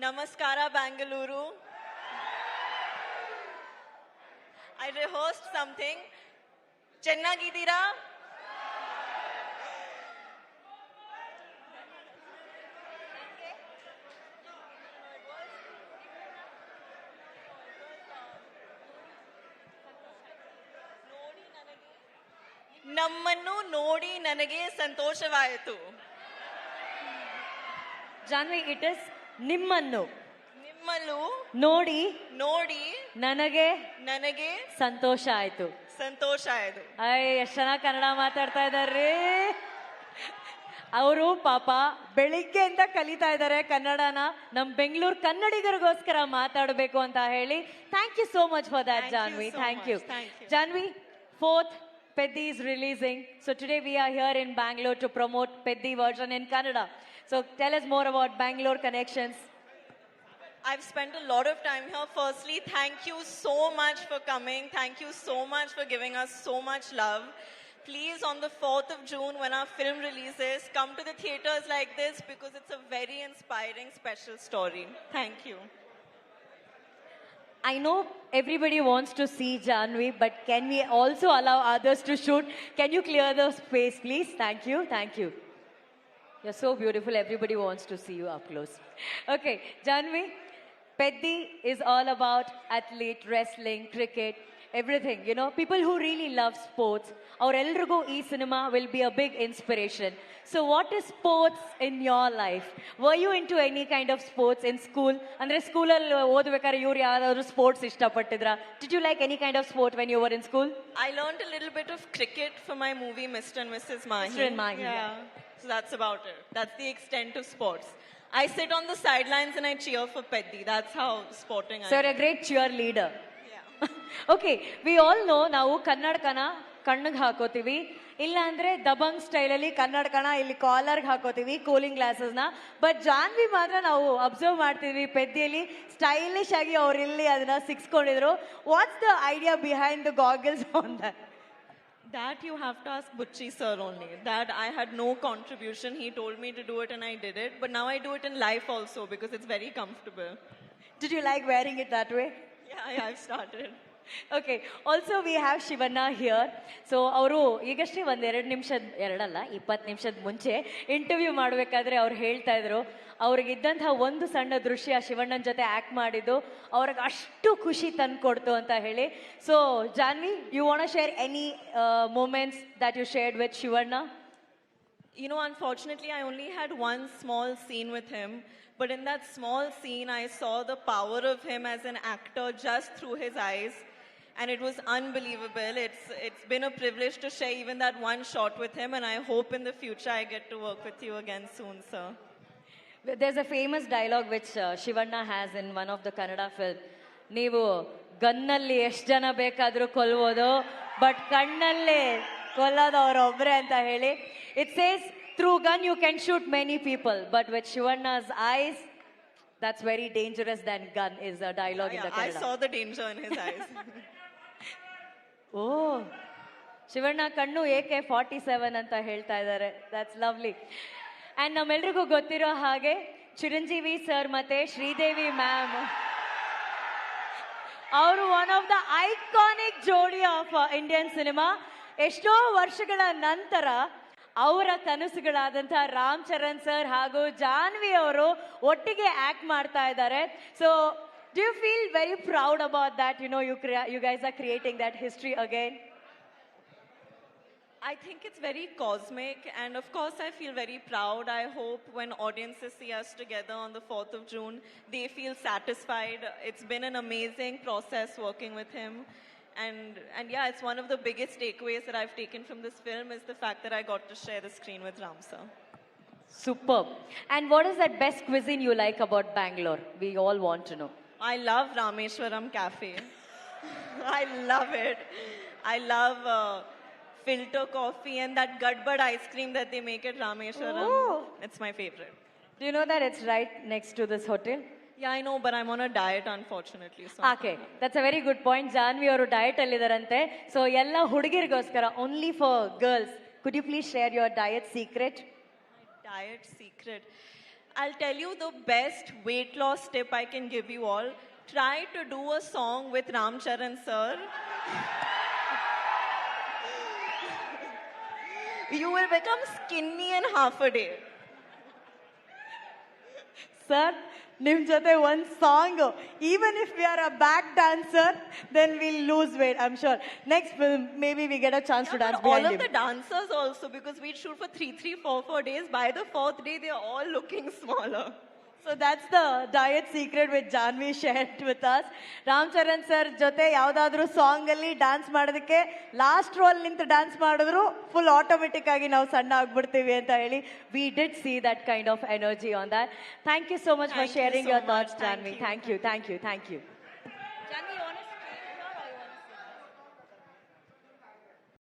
Namaskara, Bangalore. I rehearsed something. Chennagidira. ನಮ್ಮನ್ನು ನೋಡಿ ನನಗೆ ಸಂತೋಷವಾಯಿತು. ಜಾನ್ವಿ, ಇಟ್ ಇಸ್ ನಿಮ್ಮನ್ನು ನಿಮ್ಮಲ್ಲೂ ನೋಡಿ ನೋಡಿ ನನಗೆ ನನಗೆ ಸಂತೋಷ ಆಯ್ತು. ಸಂತೋಷ ಆಯ್ತು. ಎಷ್ಟ್ ಚೆನ್ನಾಗಿ ಕನ್ನಡ ಮಾತಾಡ್ತಾ ಇದಾರ್ರಿ. ಅವರು ಪಾಪ ಬೆಳಿಗ್ಗೆಯಿಂದ ಕಲಿತಾ ಇದ್ದಾರೆ ಕನ್ನಡನ. ನಮ್ ಬೆಂಗಳೂರು ಕನ್ನಡಿಗರಿಗೋಸ್ಕರ ಮಾತಾಡಬೇಕು ಅಂತ ಹೇಳಿ. Thank you so much for that Janhvi. Thank you Janhvi. 4th Peddi is releasing. So today we are here in Bangalore to promote Peddi version in Kannada. So tell us more about Bangalore connections. I've spent a lot of time here. Firstly, thank you so much for coming. Thank you so much for giving us so much love. Please, on the 4th of June, when our film releases, come to the theaters like this because it's a very inspiring, special story. Thank you. I know everybody wants to see Janvi, but can we also allow others to shoot? Can you clear the space, please? Thank you. Thank you. You're so beautiful. Everybody wants to see you up close. Okay, Janvi, Peddi is all about athlete, wrestling, cricket, everything. You know, people who really love sports. Our Elrugo E cinema will be a big inspiration. So what is sports in your life? Were you into any kind of sports in school? Andre school alli odbekare iವರು ಯಾರಾದರೂ sports ಇಷ್ಟಪಟ್ಟಿದ್ರಾ? Did you like any kind of sport when you were in school? I learned a little bit of cricket for my movie Mr. and Mrs. Mahi. Mr. and Mahi. Yeah. So that's about it. That's the extent of sports. I sit on the sidelines and I cheer for Peddi. That's how sporting I am. So you're a great cheerleader. Yeah. Okay, we all know ನಾವು ಕನ್ನಡಕನ ಕಣ್ಣಿಗೆ ಹಾಕೋತೀವಿ, ಇಲ್ಲ ಅಂದ್ರೆ ದಬಂಗ್ ಸ್ಟೈಲಲ್ಲಿ ಕನ್ನಡಕನ ಇಲ್ಲಿ ಕಾಲರ್ಗೆ ಹಾಕೋತೀವಿ, cooling ಗ್ಲಾಸಸ್ನ. But Janhvi ಮಾತ್ರ ನಾವು observe ಮಾಡ್ತೀವಿ ಪೆದ್ದಿಯಲ್ಲಿ stylish ಆಗಿ ಅವ್ರು ಇಲ್ಲಿ ಅದನ್ನ ಸಿಕ್ಸ್ಕೊಂಡಿದ್ರು. What's the idea behind the goggles on that? That you have to ask Butchi sir only. That I had no contribution. He told me to do it and I did it. But now I do it in life also because it's very comfortable. Did you like wearing it that way? Yeah, I've started. Okay, also we have Shivanna here. So ಅವರು ಈಗಷ್ಟೇ ಒಂದು 20 ನಿಮಿಷದ ಮುಂಚೆ interview ಮಾಡಬೇಕಾದ್ರೆ ಅವ್ರು ಹೇಳ್ತಾ ಇದ್ರು ಅವ್ರಿಗಿದ್ದಂತಹ ಒಂದು ಸಣ್ಣ ದೃಶ್ಯ ಶಿವಣ್ಣನ ಜೊತೆ ಆಕ್ಟ್ ಮಾಡಿದ್ದು ಅವ್ರಿಗೆ ಅಷ್ಟು ಖುಷಿ ತಂದ್ಕೊಡ್ತು ಅಂತ ಹೇಳಿ. So Janhvi, you want share any moments that you shared with Shivanna? You know, unfortunately, I only had one small scene with him. But in that small scene, I saw the power of him as an actor just through his eyes. And it was unbelievable. It's been a privilege to share even that one shot with him. And I hope in the future I get to work with you again soon, sir. There's a famous dialogue which Shivanna has in one of the Kannada film. ನೀವು ಗನ್ನಲ್ಲಿ ಎಷ್ಟು ಜನ ಬೇಕಾದರೂ ಕೊಲ್ಬೋದು, but ಕಣ್ಣಲ್ಲಿ ಕೊಲ್ಲೋದು ಅವರೊಬ್ಬರೇ ಅಂತ ಹೇಳಿ. It says, through gun you can shoot many people, but with Shivanna's eyes, that's very dangerous than gun is a dialogue in the Kannada. I saw the danger in his eyes. Oh, Shivanna ಕಣ್ಣು AK-47 ಅಂತ ಹೇಳ್ತಾ ಇದ್ದಾರೆ. That's lovely. And ನಮ್ಮೆಲ್ರಿಗೂ ಗೊತ್ತಿರೋ ಹಾಗೆ Chiranjeevi sir ಮತ್ತೆ Sridevi ma'am ಅವರು one of the iconic ಜೋಡಿ of Indian cinema. ಎಷ್ಟೋ ವರ್ಷಗಳ ನಂತರ ಅವರ ಕನಸುಗಳಾದಂತಹ ರಾಮ್ ಚರಣ್ ಸರ್ ಹಾಗೂ ಜಾನ್ವಿ ಅವರು ಒಟ್ಟಿಗೆ ಆಕ್ಟ್ ಮಾಡ್ತಾ ಇದ್ದಾರೆ. So do you feel very proud about that? You know you guys are creating that history again. I think it's very cosmic, and of course I feel very proud. I hope when audiences see us together on the 4th of June, they feel satisfied. It's been an amazing process working with him. And yeah, it's one of the biggest takeaways that I've taken from this film is the fact that I got to share the screen with Ram sir. Superb. And what is that best cuisine you like about Bangalore? We all want to know. I love Rameshwaram Cafe. I love it. I love filter coffee and that Gadbad ice cream that they make at Rameshwaram. Oh. It's my favorite. Do you know that it's right next to this hotel? Yeah, I know, but I'm on a diet, unfortunately. So. Okay, that's a very good point. Janvi ಅವರು diet ಅಲ್ಲಿದಾರಂತೆ. So ಎಲ್ಲ ಹುಡುಗಿರಿಗೋಸ್ಕರ, only for girls, could you please share your diet secret? My diet secret. I'll tell you the best weight loss tip I can give you all. Try to do a song with Ram Charan sir. You will become skinny in half a day. Sir, ನಿಮ್ ಜೊತೆ one song. Even if we are a back dancer, then we'll lose weight, I'm sure. Next film, maybe we get a chance to dance All behind of him. the dancers also, because we shoot for 3, 4 days. By the 4th day, they're all looking smaller. So that's the diet secret which Janvi shared with us. Ram Charan sir ಜೊತೆ ಯಾವ್ದಾದ್ರು song ಅಲ್ಲಿ dance ಮಾಡೋದಕ್ಕೆ last roll ನಿಂತು dance ಮಾಡಿದ್ರು full automatic ಆಗಿ ನಾವು ಸಣ್ಣ ಆಗ್ಬಿಡ್ತೀವಿ ಅಂತ ಹೇಳಿ we did see that kind of energy on that. Thank you so much for Thank you sharing so your much. thoughts, Thank Janvi. you. Thank you, thank you, thank you. Janvi, on